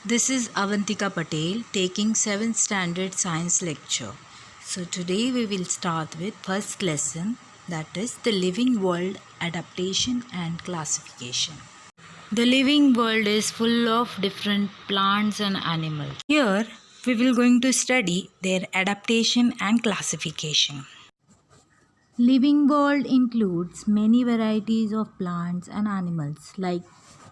This is Avantika Patel taking 7th standard science lecture. So today we will start with first lesson, that is the living world adaptation and classification. The living world is full of different plants and animals. Here we will going to study their adaptation and classification. Living world includes many varieties of plants and animals, like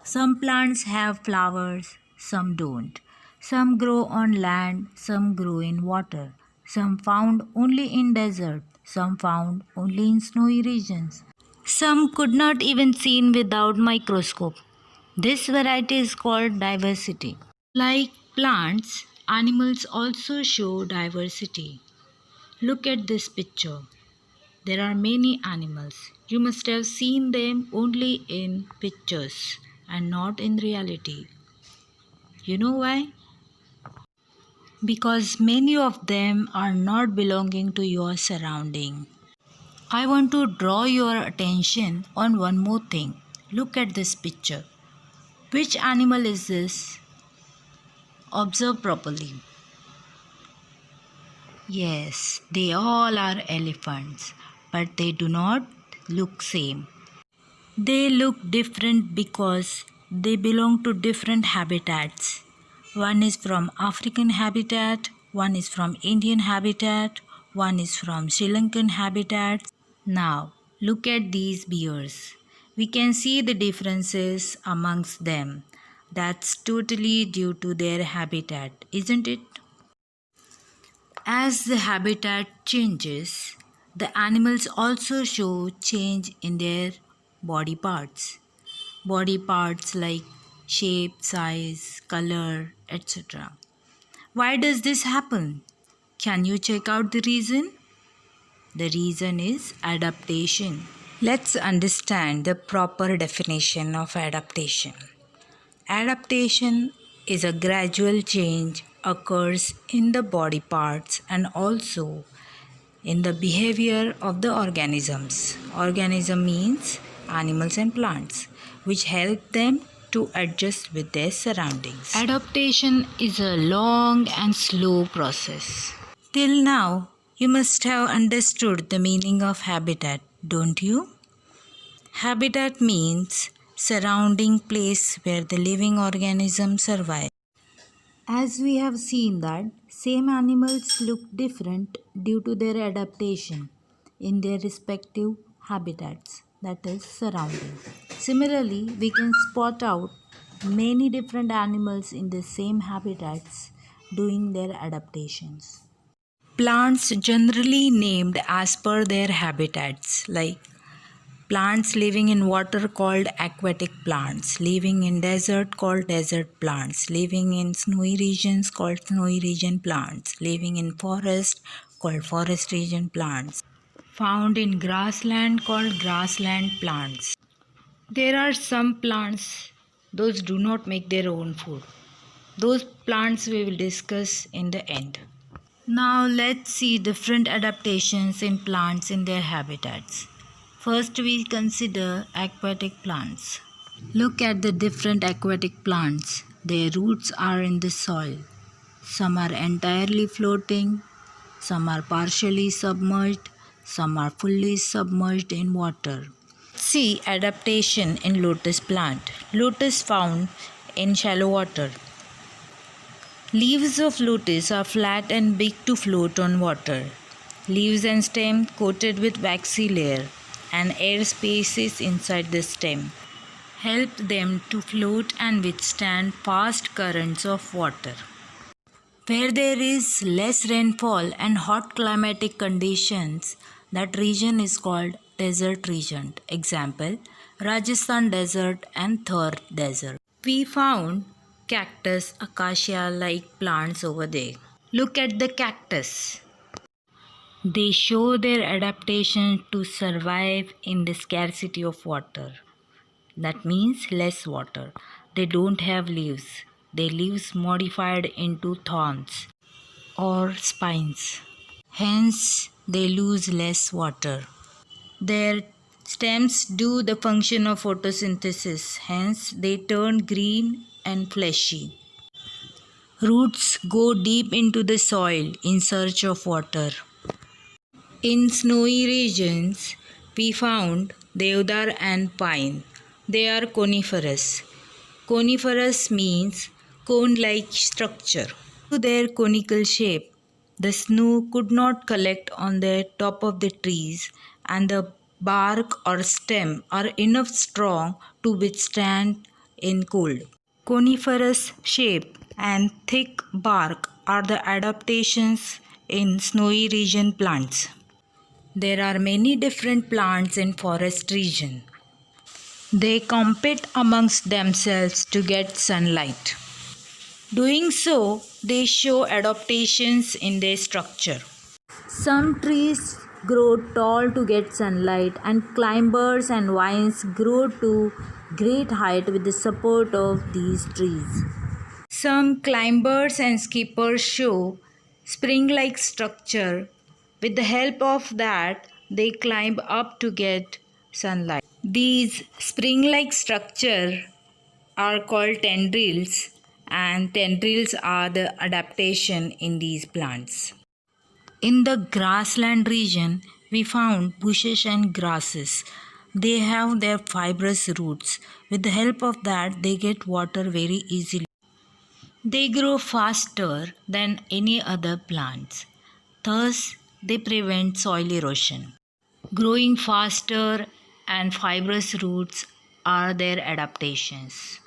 some plants have flowers, some don't. Some grow on land, some grow in water. Some found only in desert, some found only in snowy regions. Some could not even seen without microscope. This variety is called diversity. Like plants, animals also show diversity. Look at this picture. There are many animals. You must have seen them only in pictures and not in reality. You know why? Because many of them are not belonging to your surrounding. I want to draw your attention on one more thing. Look at this picture. Which animal is this? Observe properly. Yes, they all are elephants, but they do not look same. They look different because they belong to different habitats. One is from African habitat, one is from Indian habitat, one is from Sri Lankan habitat. Now, look at these bears. We can see the differences amongst them. That's totally due to their habitat, isn't it? As the habitat changes, the animals also show change in their body parts. Body parts like shape, size, color, etc. Why does this happen? Can you check out the reason? The reason is adaptation. Let's understand the proper definition of adaptation. Adaptation is a gradual change occurs in the body parts and also in the behavior of the organisms. Organism means animals and plants, which help them to adjust with their surroundings. Adaptation is a long and slow process. Till now, you must have understood the meaning of habitat, don't you? Habitat means surrounding place where the living organisms survive. As we have seen that same animals look different due to their adaptation in their respective habitats, that is surrounding. Similarly, we can spot out many different animals in the same habitats doing their adaptations. Plants generally named as per their habitats, like plants living in water called aquatic plants, living in desert called desert plants, living in snowy regions called snowy region plants, living in forest called forest region plants, found in grassland called grassland plants. There are some plants, those do not make their own food. Those plants we will discuss in the end. Now let's see different adaptations in plants in their habitats. First we consider aquatic plants. Look at the different aquatic plants. Their roots are in the soil. Some are entirely floating, some are partially submerged, some are fully submerged in water. See adaptation in lotus plant. Lotus found in shallow water. Leaves of lotus are flat and big to float on water. Leaves and stem coated with waxy layer and air spaces inside the stem help them to float and withstand fast currents of water. Where there is less rainfall and hot climatic conditions, that region is called desert region. Example, Rajasthan desert and Thar desert. We found cactus, acacia like plants over there. Look at the cactus. They show their adaptation to survive in the scarcity of water. That means less water. They don't have leaves. Their leaves modified into thorns or spines. Hence, they lose less water. Their stems do the function of photosynthesis. Hence, they turn green and fleshy. Roots go deep into the soil in search of water. In snowy regions, we found deodar and pine. They are coniferous. Coniferous means cone-like structure. Due to their conical shape, the snow could not collect on the top of the trees, and the bark or stem are enough strong to withstand in cold. Coniferous shape and thick bark are the adaptations in snowy region plants. There are many different plants in forest region. They compete amongst themselves to get sunlight. Doing so, they show adaptations in their structure. Some trees grow tall to get sunlight, and climbers and vines grow to great height with the support of these trees. Some climbers and skippers show spring-like structure. With the help of that, they climb up to get sunlight. These spring-like structure are called tendrils, and tendrils are the adaptation in these plants. In the grassland region, we found bushes and grasses. They have their fibrous roots. With the help of that, they get water very easily. They grow faster than any other plants. Thus, they prevent soil erosion. Growing faster and fibrous roots are their adaptations.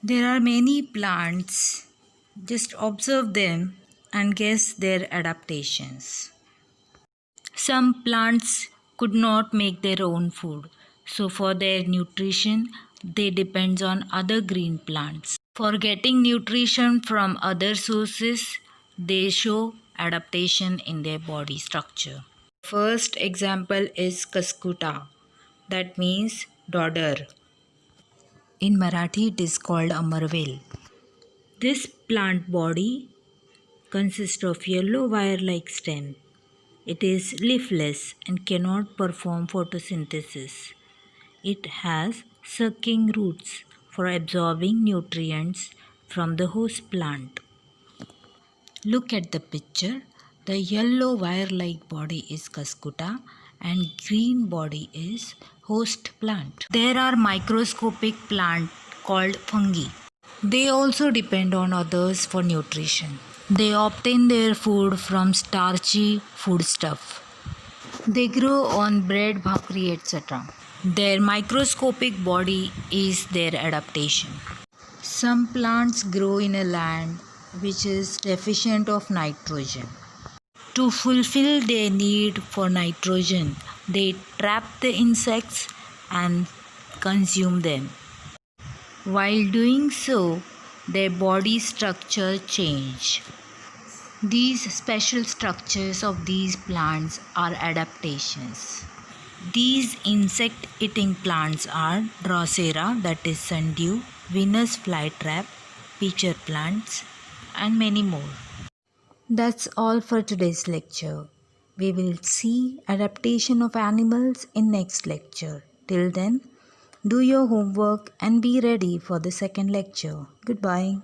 There are many plants. Just observe them and guess their adaptations. Some plants could not make their own food, so for their nutrition, they depend on other green plants. For getting nutrition from other sources, they show adaptation in their body structure. First example is kaskuta, that means dodder. In Marathi, it is called amarvel. This plant body consists of yellow wire-like stem. It is leafless and cannot perform photosynthesis. It has sucking roots for absorbing nutrients from the host plant. Look at the picture. The yellow wire-like body is kaskuta and green body is host plant. There are microscopic plants called fungi. They also depend on others for nutrition. They obtain their food from starchy foodstuff. They grow on bread, bhakri, etc. Their microscopic body is their adaptation. Some plants grow in a land which is deficient of nitrogen. To fulfill their need for nitrogen, they trap the insects and consume them. While doing so, their body structure change. These special structures of these plants are adaptations. These insect-eating plants are Drosera, that is sundew, Venus flytrap, pitcher plants, and many more. That's all for today's lecture. We will see adaptation of animals in next lecture. Till then, do your homework and be ready for the second lecture. Goodbye.